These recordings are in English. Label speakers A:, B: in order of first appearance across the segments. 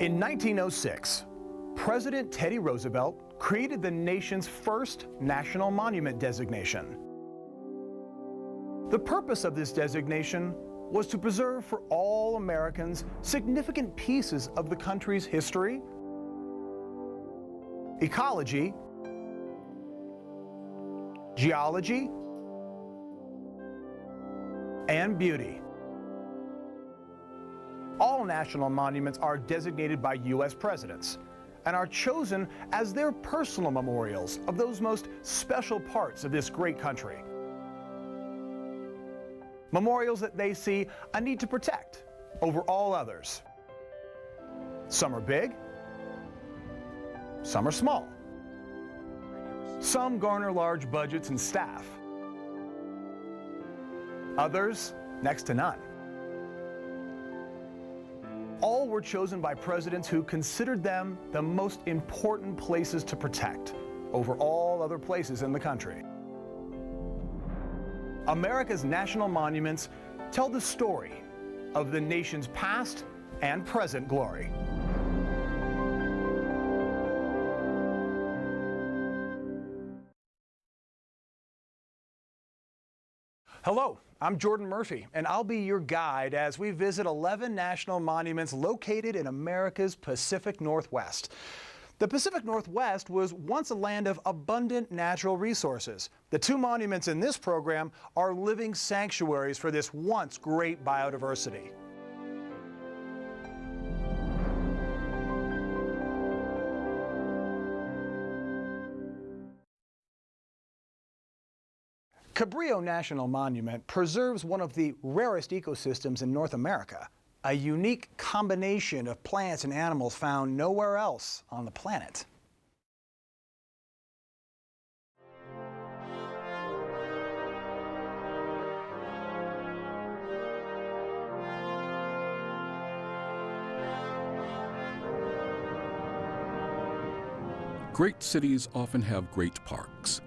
A: In 1906, President Teddy Roosevelt created the nation's first national monument designation. The purpose of this designation was to preserve for all Americans significant pieces of the country's history, ecology, geology, and beauty. All national monuments are designated by U.S. presidents and are chosen as their personal memorials of those most special parts of this great country. Memorials that they see a need to protect over all others. Some are big, some are small. Some garner large budgets and staff. Others, next to none. All were chosen by presidents who considered them the most important places to protect over all other places in the country. America's national monuments tell the story of the nation's past and present glory. Hello, I'm Jordan Murphy, and I'll be your guide as we visit 11 national monuments located in America's Pacific Northwest. The Pacific Northwest was once a land of abundant natural resources. The two monuments in this program are living sanctuaries for this once great biodiversity. Cabrillo National Monument preserves one of the rarest ecosystems in North America, a unique combination of plants and animals found nowhere else on the planet.
B: Great cities often have great parks,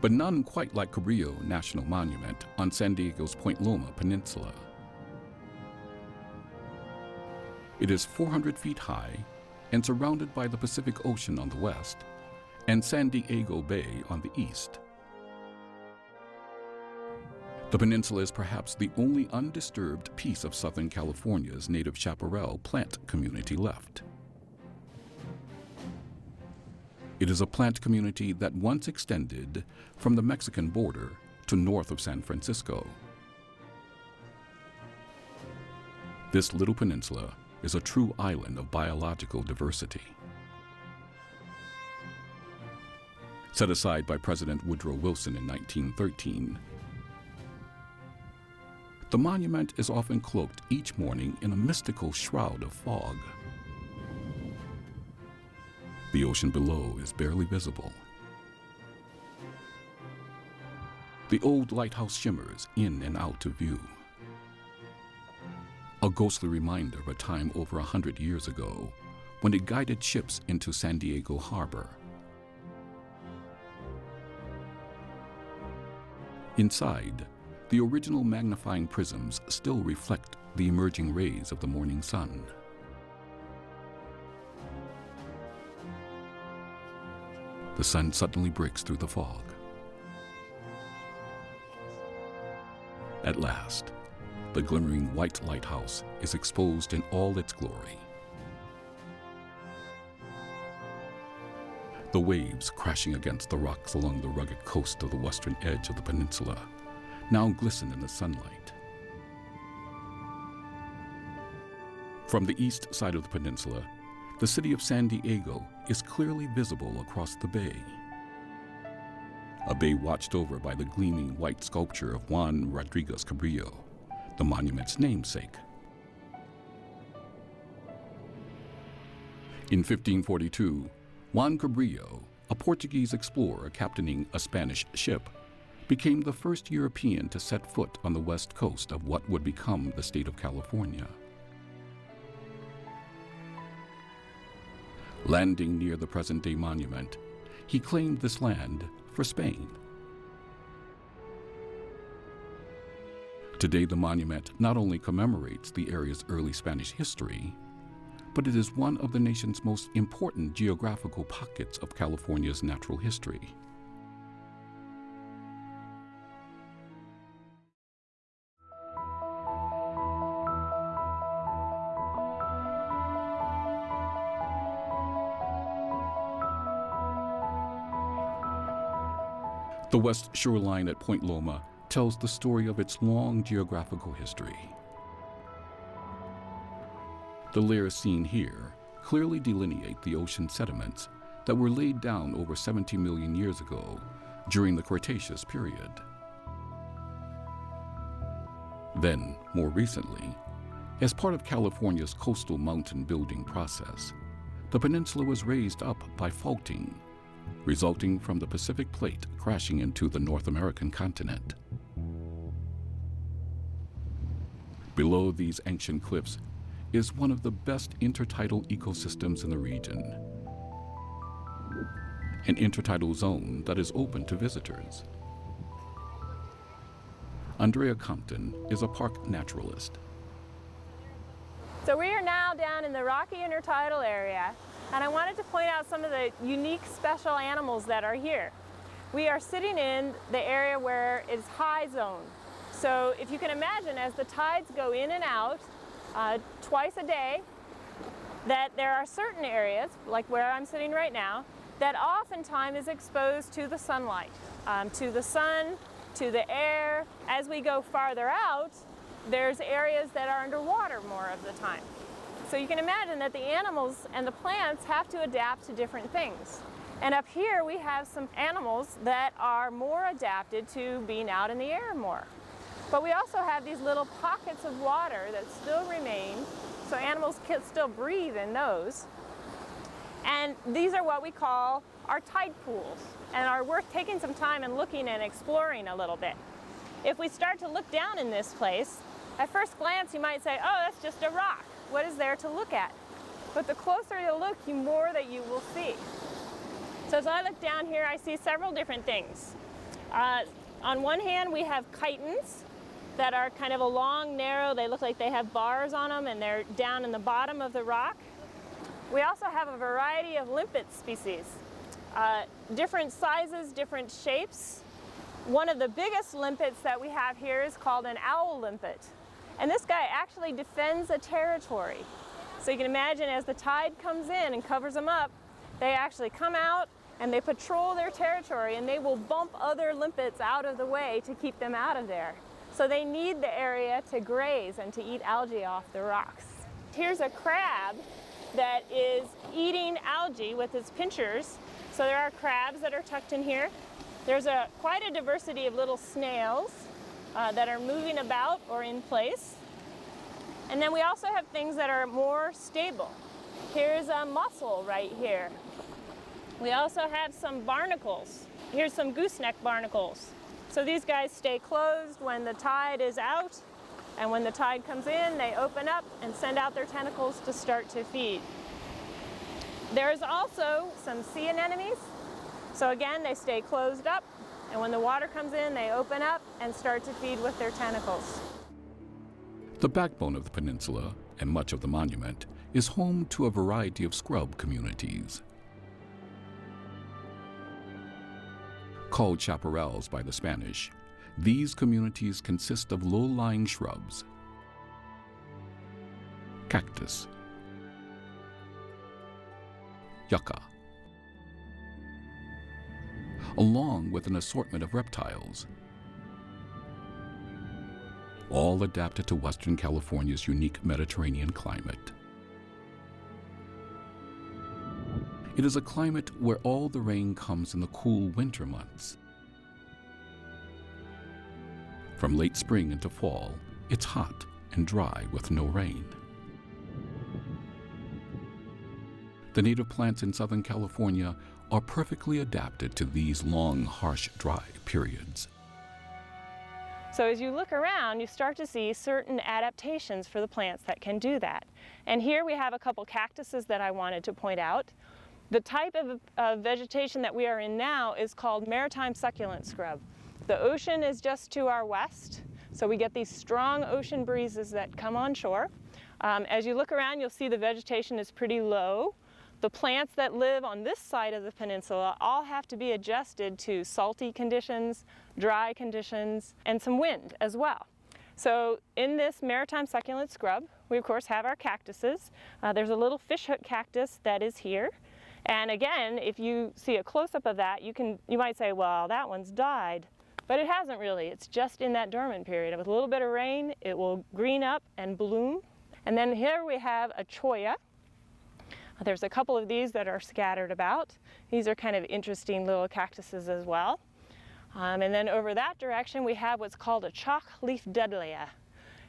B: but none quite like Cabrillo National Monument on San Diego's Point Loma Peninsula. It is 400 feet high and surrounded by the Pacific Ocean on the west and San Diego Bay on the east. The peninsula is perhaps the only undisturbed piece of Southern California's native chaparral plant community left. It is a plant community that once extended from the Mexican border to north of San Francisco. This little peninsula is a true island of biological diversity. Set aside by President Woodrow Wilson in 1913, the monument is often cloaked each morning in a mystical shroud of fog. The ocean below is barely visible. The old lighthouse shimmers in and out of view. A ghostly reminder of a time over 100 years ago when it guided ships into San Diego Harbor. Inside, the original magnifying prisms still reflect the emerging rays of the morning sun. The sun suddenly breaks through the fog. At last, the glimmering white lighthouse is exposed in all its glory. The waves crashing against the rocks along the rugged coast of the western edge of the peninsula now glisten in the sunlight. From the east side of the peninsula, the city of San Diego is clearly visible across the bay. A bay watched over by the gleaming white sculpture of Juan Rodriguez Cabrillo, the monument's namesake. In 1542, Juan Cabrillo, a Portuguese explorer captaining a Spanish ship, became the first European to set foot on the west coast of what would become the state of California. Landing near the present-day monument, he claimed this land for Spain. Today, the monument not only commemorates the area's early Spanish history, but it is one of the nation's most important geographical pockets of California's natural history. The west shoreline at Point Loma tells the story of its long geographical history. The layers seen here clearly delineate the ocean sediments that were laid down over 70 million years ago during the Cretaceous period. Then, more recently, as part of California's coastal mountain building process, the peninsula was raised up by faulting, resulting from the Pacific Plate crashing into the North American continent. Below these ancient cliffs is one of the best intertidal ecosystems in the region, an intertidal zone that is open to visitors. Andrea Compton is a park naturalist.
C: So we are now down in the Rocky Intertidal area, and I wanted to point out some of the unique special animals that are here. We are sitting in the area where it's high zone. So if you can imagine, as the tides go in and out twice a day, that there are certain areas, like where I'm sitting right now, that oftentimes is exposed to the sunlight, to the sun, to the air. As we go farther out, there's areas that are underwater more of the time. So you can imagine that the animals and the plants have to adapt to different things. And up here we have some animals that are more adapted to being out in the air more. But we also have these little pockets of water that still remain, so animals can still breathe in those. And these are what we call our tide pools, and are worth taking some time and looking and exploring a little bit. If we start to look down in this place, at first glance you might say, oh, that's just a rock. What is there to look at? But the closer you look, the more that you will see. So as I look down here, I see several different things. On one hand, we have chitons that are kind of a long, narrow, they look like they have bars on them, and they're down in the bottom of the rock. We also have a variety of limpet species, different sizes, different shapes. One of the biggest limpets that we have here is called an owl limpet. And this guy actually defends a territory. So you can imagine, as the tide comes in and covers them up, they actually come out and they patrol their territory, and they will bump other limpets out of the way to keep them out of there. So they need the area to graze and to eat algae off the rocks. Here's a crab that is eating algae with its pinchers. So there are crabs that are tucked in here. There's quite a diversity of little snails that are moving about or in place. And then we also have things that are more stable. Here's a mussel right here. We also have some barnacles. Here's some gooseneck barnacles. So these guys stay closed when the tide is out, and when the tide comes in, they open up and send out their tentacles to start to feed. There's also some sea anemones. So again, they stay closed up, and when the water comes in, they open up and start to feed with their tentacles.
B: The backbone of the peninsula, and much of the monument, is home to a variety of scrub communities. Called chaparrals by the Spanish, these communities consist of low-lying shrubs, cactus, yucca, along with an assortment of reptiles, all adapted to Western California's unique Mediterranean climate. It is a climate where all the rain comes in the cool winter months. From late spring into fall, it's hot and dry with no rain. The native plants in Southern California are perfectly adapted to these long, harsh, dry periods.
C: So as you look around, you start to see certain adaptations for the plants that can do that. And here we have a couple cactuses that I wanted to point out. The type of vegetation that we are in now is called maritime succulent scrub. The ocean is just to our west, so we get these strong ocean breezes that come on shore. As you look around, you'll see the vegetation is pretty low. The plants that live on this side of the peninsula all have to be adjusted to salty conditions, dry conditions, and some wind as well. So in this maritime succulent scrub, we of course have our cactuses. There's a little fishhook cactus that is here. And again, if you see a close-up of that, you might say, well, that one's died. But it hasn't really. It's just in that dormant period. With a little bit of rain, it will green up and bloom. And then here we have a cholla. There's a couple of these that are scattered about. These are kind of interesting little cactuses as well. And then over that direction, we have what's called a chalk leaf deadlia.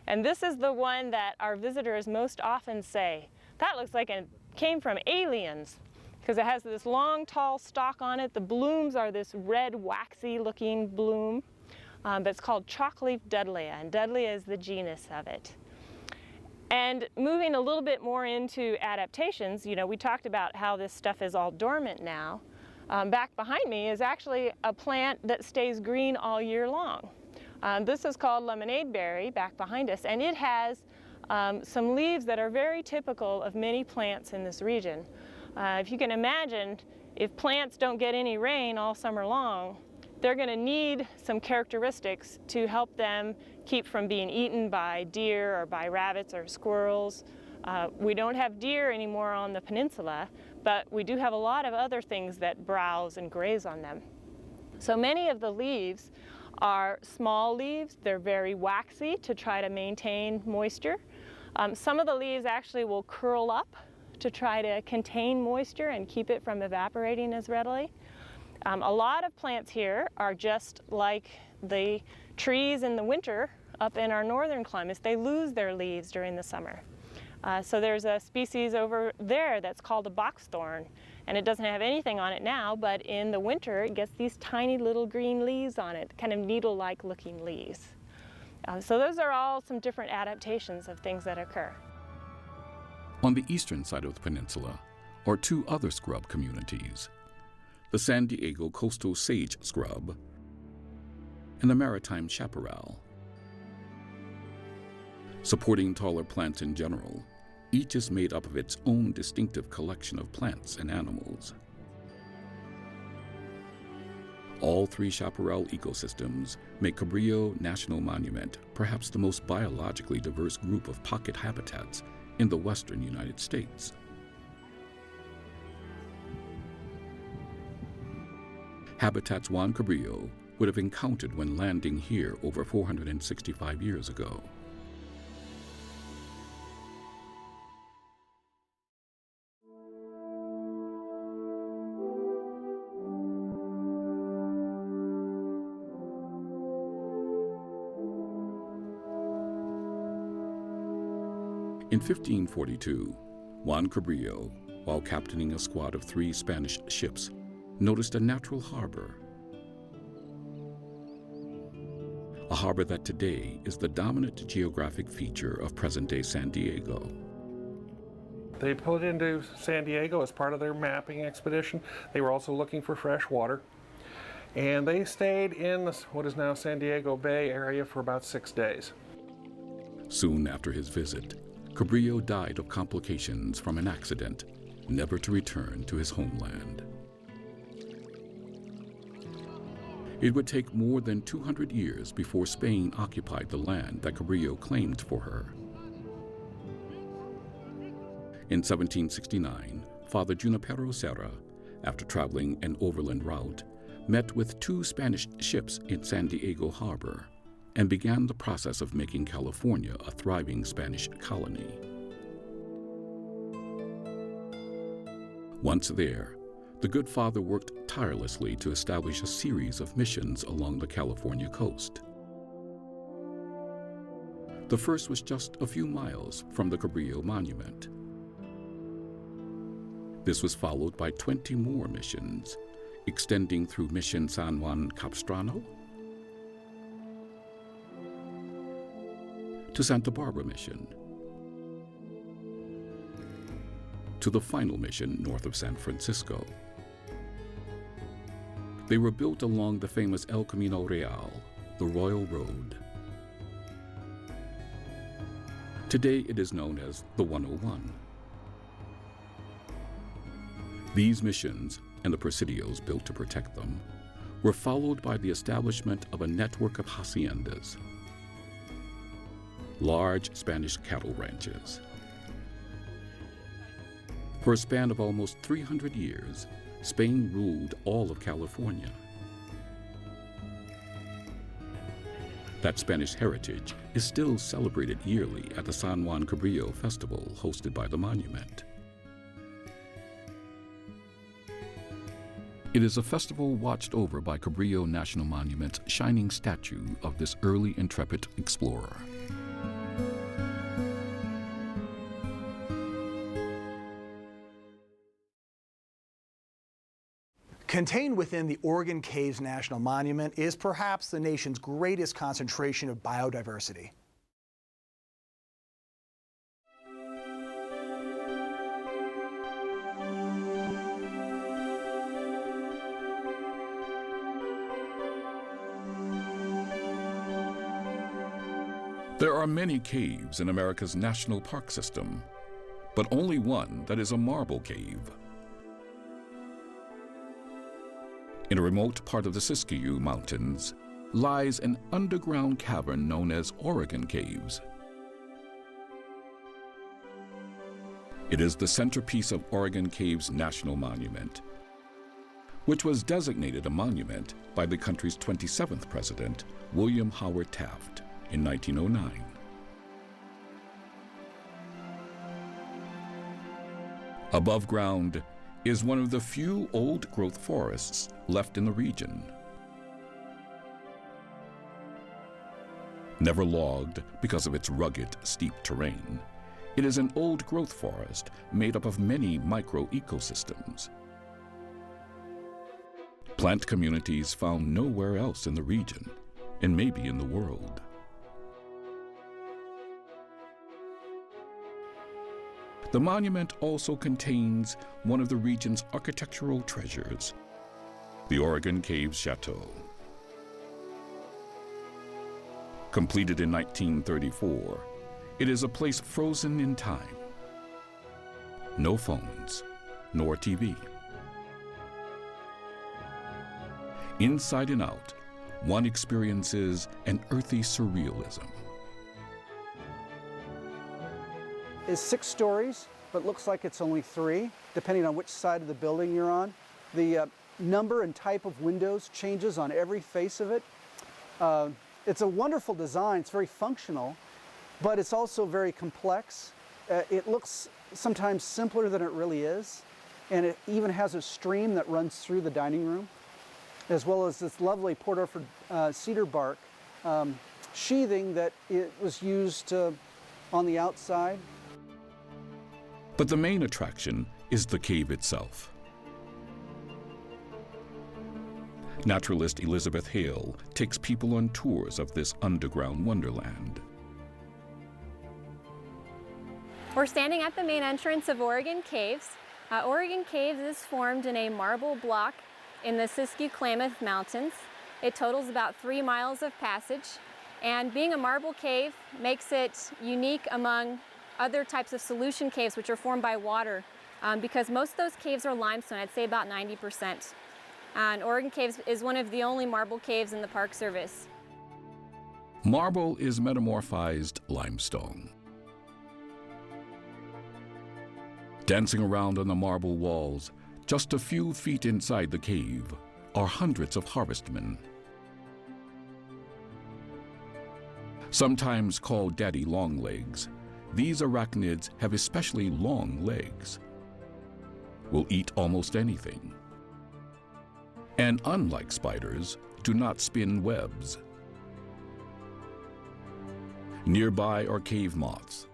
C: And this is the one that our visitors most often say, that looks like it came from aliens, because it has this long, tall stalk on it. The blooms are this red, waxy looking bloom. But it's called chalk leaf deadlia, and deadlia is the genus of it. And moving a little bit more into adaptations, we talked about how this stuff is all dormant now. Back behind me is actually a plant that stays green all year long. This is called lemonade berry back behind us, and it has some leaves that are very typical of many plants in this region. If you can imagine, if plants don't get any rain all summer long, they're going to need some characteristics to help them keep from being eaten by deer or by rabbits or squirrels. We don't have deer anymore on the peninsula, but we do have a lot of other things that browse and graze on them. So many of the leaves are small leaves. They're very waxy to try to maintain moisture. Some of the leaves actually will curl up to try to contain moisture and keep it from evaporating as readily. A lot of plants here are just like the trees in the winter up in our northern climates. They lose their leaves during the summer. So there's a species over there that's called a boxthorn, and it doesn't have anything on it now, but in the winter it gets these tiny little green leaves on it, kind of needle-like looking leaves. So those are all some different adaptations of things that occur.
B: On the eastern side of the peninsula are two other scrub communities, the San Diego coastal sage scrub and the maritime chaparral. Supporting taller plants in general, each is made up of its own distinctive collection of plants and animals. All three chaparral ecosystems make Cabrillo National Monument perhaps the most biologically diverse group of pocket habitats in the western United States. Habitats Juan Cabrillo would have encountered when landing here over 465 years ago. In 1542, Juan Cabrillo, while captaining a squad of 3 Spanish ships, noticed a natural harbor. A harbor that today is the dominant geographic feature of present-day San Diego.
D: They put into San Diego as part of their mapping expedition. They were also looking for fresh water. And they stayed in what is now San Diego Bay area for about 6 days.
B: Soon after his visit, Cabrillo died of complications from an accident, never to return to his homeland. It would take more than 200 years before Spain occupied the land that Cabrillo claimed for her. In 1769, Father Junipero Serra, after traveling an overland route, met with 2 Spanish ships in San Diego Harbor and began the process of making California a thriving Spanish colony. Once there, the good father worked tirelessly to establish a series of missions along the California coast. The first was just a few miles from the Cabrillo Monument. This was followed by 20 more missions, extending through Mission San Juan Capistrano to Santa Barbara Mission, to the final mission north of San Francisco. They were built along the famous El Camino Real, the Royal Road. Today it is known as the 101. These missions, and the presidios built to protect them, were followed by the establishment of a network of haciendas, large Spanish cattle ranches. For a span of almost 300 years, Spain ruled all of California. That Spanish heritage is still celebrated yearly at the San Juan Cabrillo Festival hosted by the monument. It is a festival watched over by Cabrillo National Monument's shining statue of this early intrepid explorer.
A: Contained within the Oregon Caves National Monument is perhaps the nation's greatest concentration of biodiversity.
B: There are many caves in America's national park system, but only one that is a marble cave. In a remote part of the Siskiyou Mountains lies an underground cavern known as Oregon Caves. It is the centerpiece of Oregon Caves National Monument, which was designated a monument by the country's 27th president, William Howard Taft, in 1909. Above ground is one of the few old-growth forests left in the region. Never logged because of its rugged, steep terrain, it is an old-growth forest made up of many micro-ecosystems. Plant communities found nowhere else in the region, and maybe in the world. The monument also contains one of the region's architectural treasures, the Oregon Caves Chateau. Completed in 1934, it is a place frozen in time. No phones, nor TV. Inside and out, one experiences an earthy surrealism.
E: Is 6 stories, but looks like it's only 3, depending on which side of the building you're on. The number and type of windows changes on every face of it. It's a wonderful design, it's very functional, but it's also very complex. It looks sometimes simpler than it really is, and it even has a stream that runs through the dining room, as well as this lovely Port Orford cedar bark sheathing that it was used on the outside.
B: But the main attraction is the cave itself. Naturalist Elizabeth Hale takes people on tours of this underground wonderland.
C: We're standing at the main entrance of Oregon Caves. Oregon Caves is formed in a marble block in the Siskiyou-Klamath Mountains. It totals about 3 miles of passage, and being a marble cave makes it unique among other types of solution caves which are formed by water, because most of those caves are limestone, I'd say about 90%. And Oregon Caves is one of the only marble caves in the Park Service.
B: Marble is metamorphized limestone. Dancing around on the marble walls, just a few feet inside the cave, are hundreds of harvestmen. Sometimes called daddy longlegs, these arachnids have especially long legs, will eat almost anything, and unlike spiders, do not spin webs. Nearby are cave moths.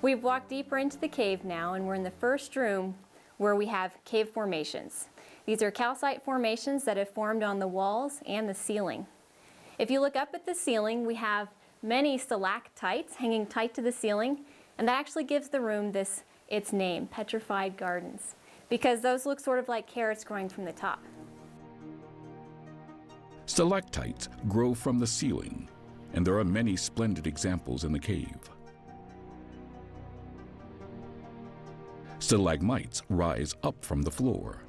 C: We've walked deeper into the cave now, and we're in the first room where we have cave formations. These are calcite formations that have formed on the walls and the ceiling. If you look up at the ceiling, we have many stalactites hanging tight to the ceiling, and that actually gives the room its name, Petrified Gardens, because those look sort of like carrots growing from the top.
B: Stalactites grow from the ceiling, and there are many splendid examples in the cave. Stalagmites rise up from the floor.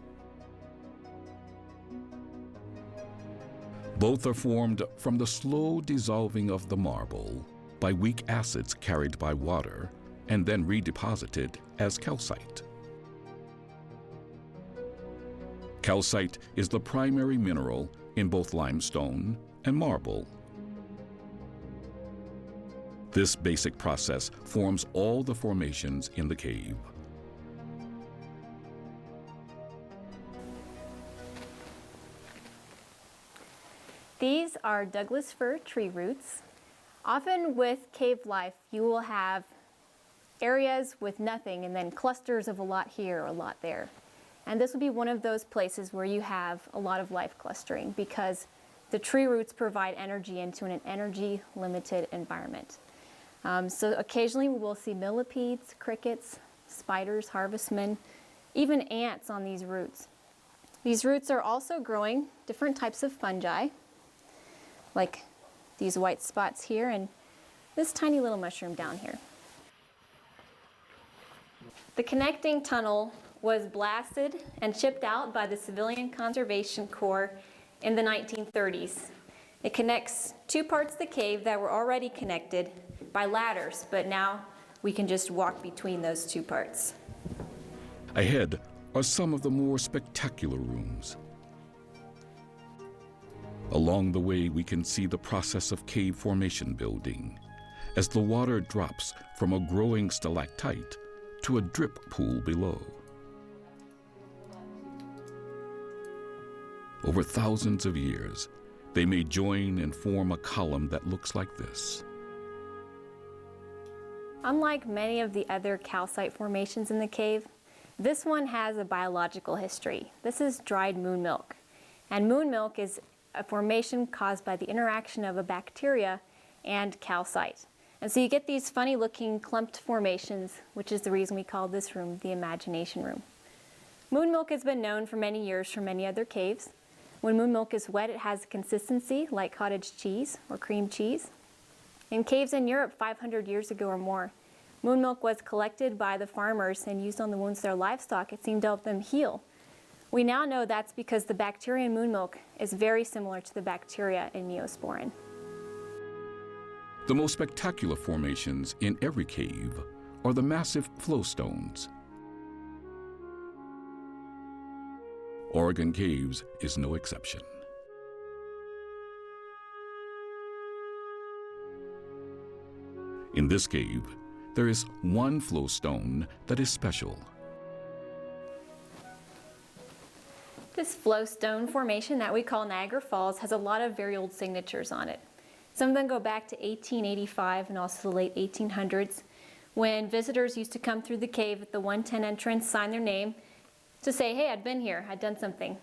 B: Both are formed from the slow dissolving of the marble by weak acids carried by water and then redeposited as calcite. Calcite is the primary mineral in both limestone and marble. This basic process forms all the formations in the cave.
C: These are Douglas fir tree roots. Often with cave life, you will have areas with nothing and then clusters of a lot here or a lot there. And this would be one of those places where you have a lot of life clustering because the tree roots provide energy into an energy-limited environment. So occasionally we will see millipedes, crickets, spiders, harvestmen, even ants on these roots. These roots are also growing different types of fungi, like these white spots here and this tiny little mushroom down here. The connecting tunnel was blasted and chipped out by the Civilian Conservation Corps in the 1930s. It connects two parts of the cave that were already connected by ladders, but now we can just walk between those two parts.
B: Ahead are some of the more spectacular rooms. Along the way, we can see the process of cave formation building as the water drops from a growing stalactite to a drip pool below. Over thousands of years, they may join and form a column that looks like this.
C: Unlike many of the other calcite formations in the cave, this one has a biological history. This is dried moon milk. And moon milk is a formation caused by the interaction of a bacteria and calcite. And so you get these funny looking clumped formations, which is the reason we call this room the imagination room. Moon milk has been known for many years from many other caves. When moon milk is wet, it has a consistency like cottage cheese or cream cheese. In caves in Europe 500 years ago or more, moon milk was collected by the farmers and used on the wounds of their livestock. It seemed to help them heal. We now know that's because the bacteria in moon milk is very similar to the bacteria in Neosporin.
B: The most spectacular formations in every cave are the massive flowstones. Oregon Caves is no exception. In this cave, there is one flowstone that is special.
C: This flowstone formation that we call Niagara Falls has a lot of very old signatures on it. Some of them go back to 1885 and also the late 1800s, when visitors used to come through the cave at the 110 entrance, sign their name to say, hey, I'd been here, I'd done something.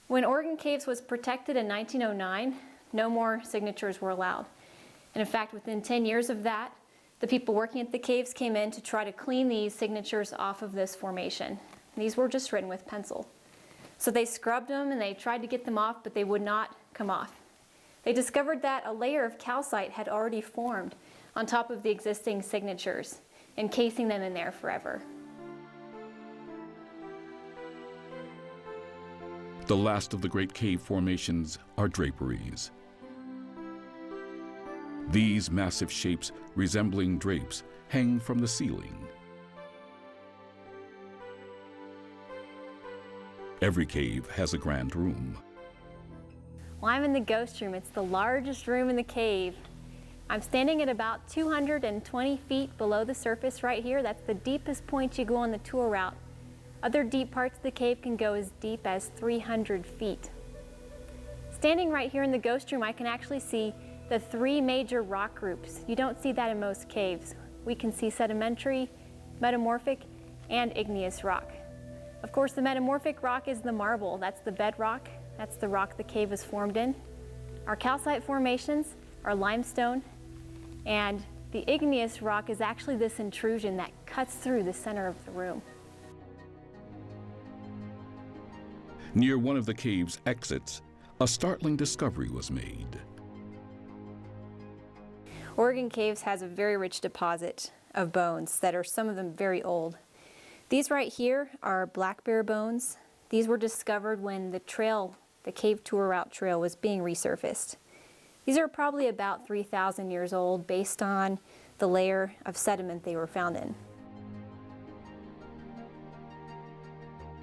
C: When Oregon Caves was protected in 1909, no more signatures were allowed. And in fact, within 10 years of that, the people working at the caves came in to try to clean these signatures off of this formation. These were just written with pencil. So they scrubbed them and they tried to get them off, but they would not come off. They discovered that a layer of calcite had already formed on top of the existing signatures, encasing them in there forever.
B: The last of the great cave formations are draperies. These massive shapes resembling drapes hang from the ceiling. Every cave has a grand room.
C: Well, I'm in the ghost room. It's the largest room in the cave. I'm standing at about 220 feet below the surface right here. That's the deepest point you go on the tour route. Other deep parts of the cave can go as deep as 300 feet. Standing right here in the ghost room, I can actually see the three major rock groups. You don't see that in most caves. We can see sedimentary, metamorphic, and igneous rock. Of course, the metamorphic rock is the marble. That's the bedrock. That's the rock the cave is formed in. Our calcite formations are limestone, and the igneous rock is actually this intrusion that cuts through the center of the room.
B: Near one of the cave's exits, a startling discovery was made.
F: Oregon Caves has a very rich deposit of bones that are some of them very old. These right here are black bear bones. These were discovered when the cave tour route trail was being resurfaced. These are probably about 3,000 years old based on the layer of sediment they were found in.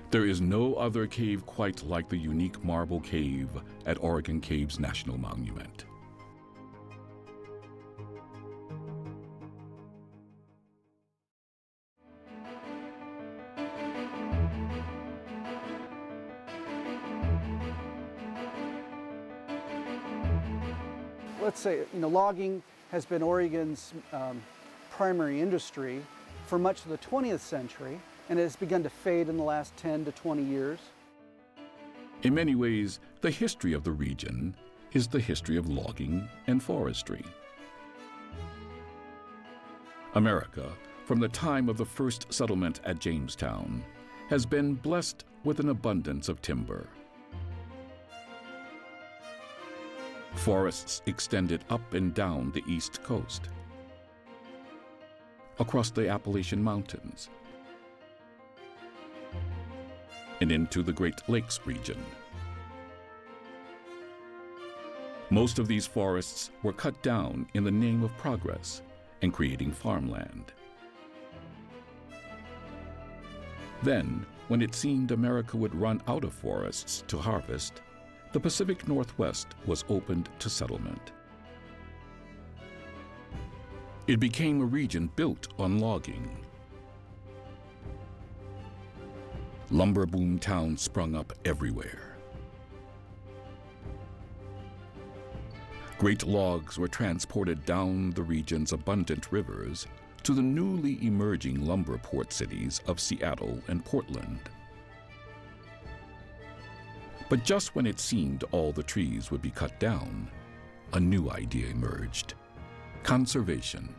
B: There is no other cave quite like the unique marble cave at Oregon Caves National Monument.
E: Let's say, logging has been Oregon's primary industry for much of the 20th century, and it has begun to fade in the last 10 to 20 years.
B: In many ways, the history of the region is the history of logging and forestry. America, from the time of the first settlement at Jamestown, has been blessed with an abundance of timber. Forests extended up and down the East Coast, across the Appalachian Mountains, and into the Great Lakes region. Most of these forests were cut down in the name of progress and creating farmland. Then, when it seemed America would run out of forests to harvest, the Pacific Northwest was opened to settlement. It became a region built on logging. Lumber boom towns sprung up everywhere. Great logs were transported down the region's abundant rivers to the newly emerging lumber port cities of Seattle and Portland. But just when it seemed all the trees would be cut down, a new idea emerged: conservation.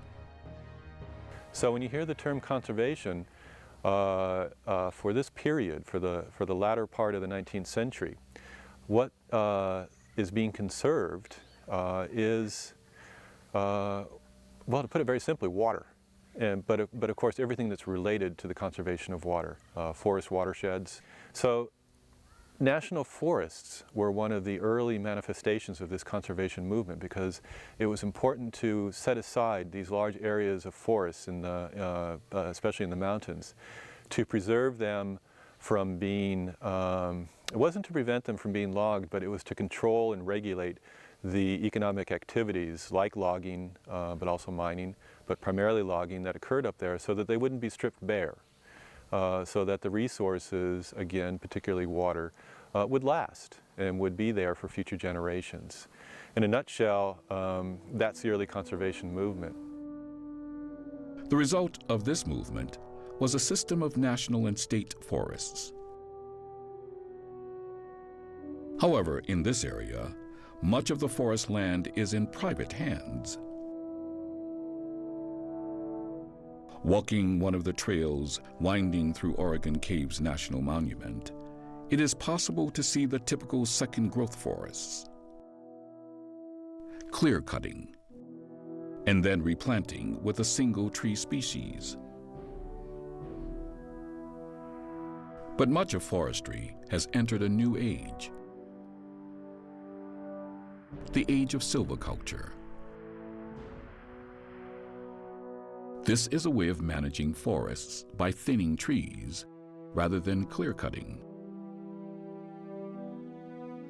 G: So when you hear the term conservation, for this period, for the latter part of the 19th century, what is being conserved is, well, to put it very simply, water. But of course, everything that's related to the conservation of water, forest watersheds. So national forests were one of the early manifestations of this conservation movement because it was important to set aside these large areas of forests, especially in the mountains, to preserve them from being, it wasn't to prevent them from being logged, but it was to control and regulate the economic activities like logging, but also mining, but primarily logging that occurred up there so that they wouldn't be stripped bare. So that the resources, again, particularly water, would last and would be there for future generations. In a nutshell, that's the early conservation movement.
B: The result of this movement was a system of national and state forests. However, in this area, much of the forest land is in private hands. Walking one of the trails winding through Oregon Caves National Monument, it is possible to see the typical second growth forests. Clear cutting, and then replanting with a single tree species. But much of forestry has entered a new age, the age of silviculture. This is a way of managing forests by thinning trees rather than clear-cutting,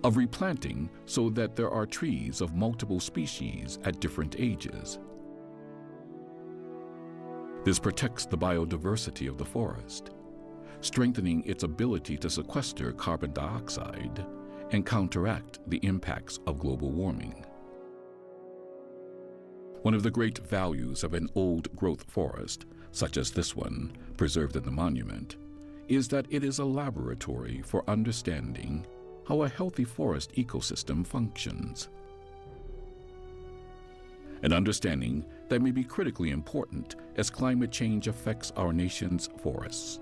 B: of replanting so that there are trees of multiple species at different ages. This protects the biodiversity of the forest, strengthening its ability to sequester carbon dioxide and counteract the impacts of global warming. One of the great values of an old-growth forest, such as this one, preserved in the monument, is that it is a laboratory for understanding how a healthy forest ecosystem functions. An understanding that may be critically important as climate change affects our nation's forests.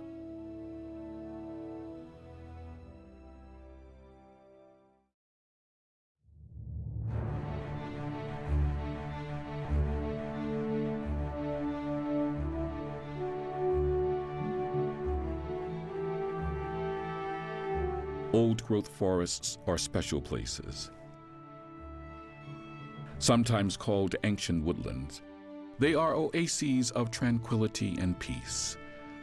B: Old-growth forests are special places. Sometimes called ancient woodlands, they are oases of tranquility and peace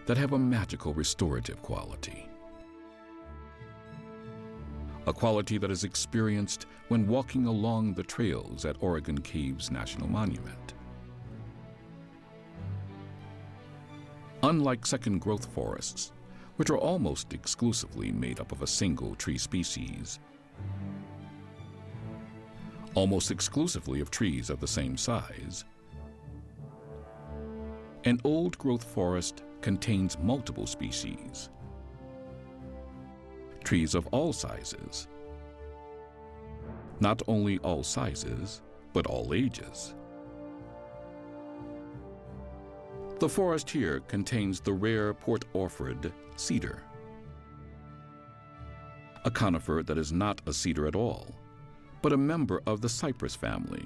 B: that have a magical restorative quality. A quality that is experienced when walking along the trails at Oregon Caves National Monument. Unlike second-growth forests, which are almost exclusively made up of a single tree species, almost exclusively of trees of the same size, an old-growth forest contains multiple species, trees of all sizes, not only all sizes, but all ages. The forest here contains the rare Port Orford cedar, a conifer that is not a cedar at all, but a member of the cypress family.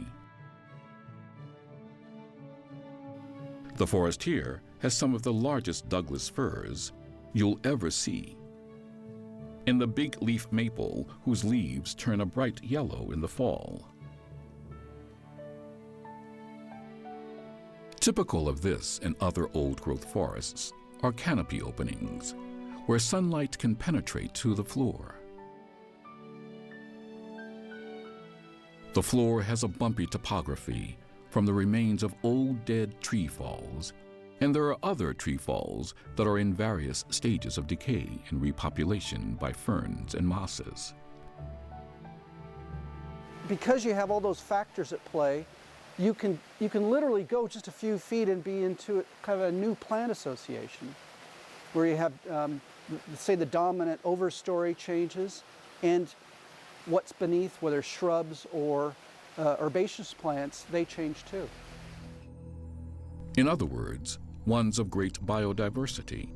B: The forest here has some of the largest Douglas firs you'll ever see, and the big leaf maple whose leaves turn a bright yellow in the fall. Typical of this and other old-growth forests are canopy openings, where sunlight can penetrate to the floor. The floor has a bumpy topography from the remains of old dead tree falls, and there are other tree falls that are in various stages of decay and repopulation by ferns and mosses.
E: Because you have all those factors at play, you can literally go just a few feet and be into kind of a new plant association, where you have, say, the dominant overstory changes, and what's beneath, whether shrubs or herbaceous plants, they change too.
B: In other words, ones of great biodiversity.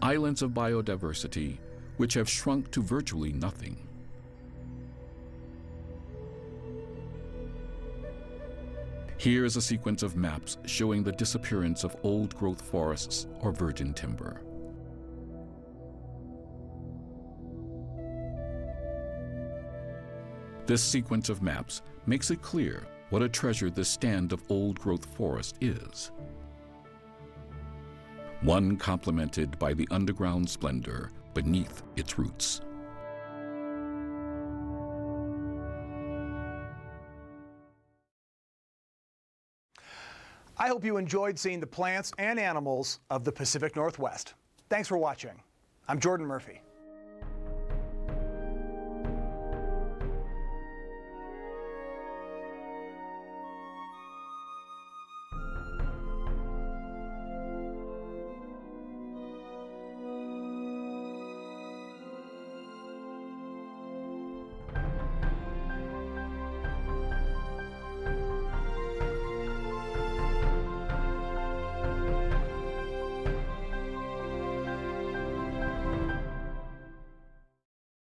B: Islands of biodiversity which have shrunk to virtually nothing. Here is a sequence of maps showing the disappearance of old-growth forests or virgin timber. This sequence of maps makes it clear what a treasure this stand of old-growth forest is. One complemented by the underground splendor beneath its roots.
A: I hope you enjoyed seeing the plants and animals of the Pacific Northwest. Thanks for watching. I'm Jordan Murphy.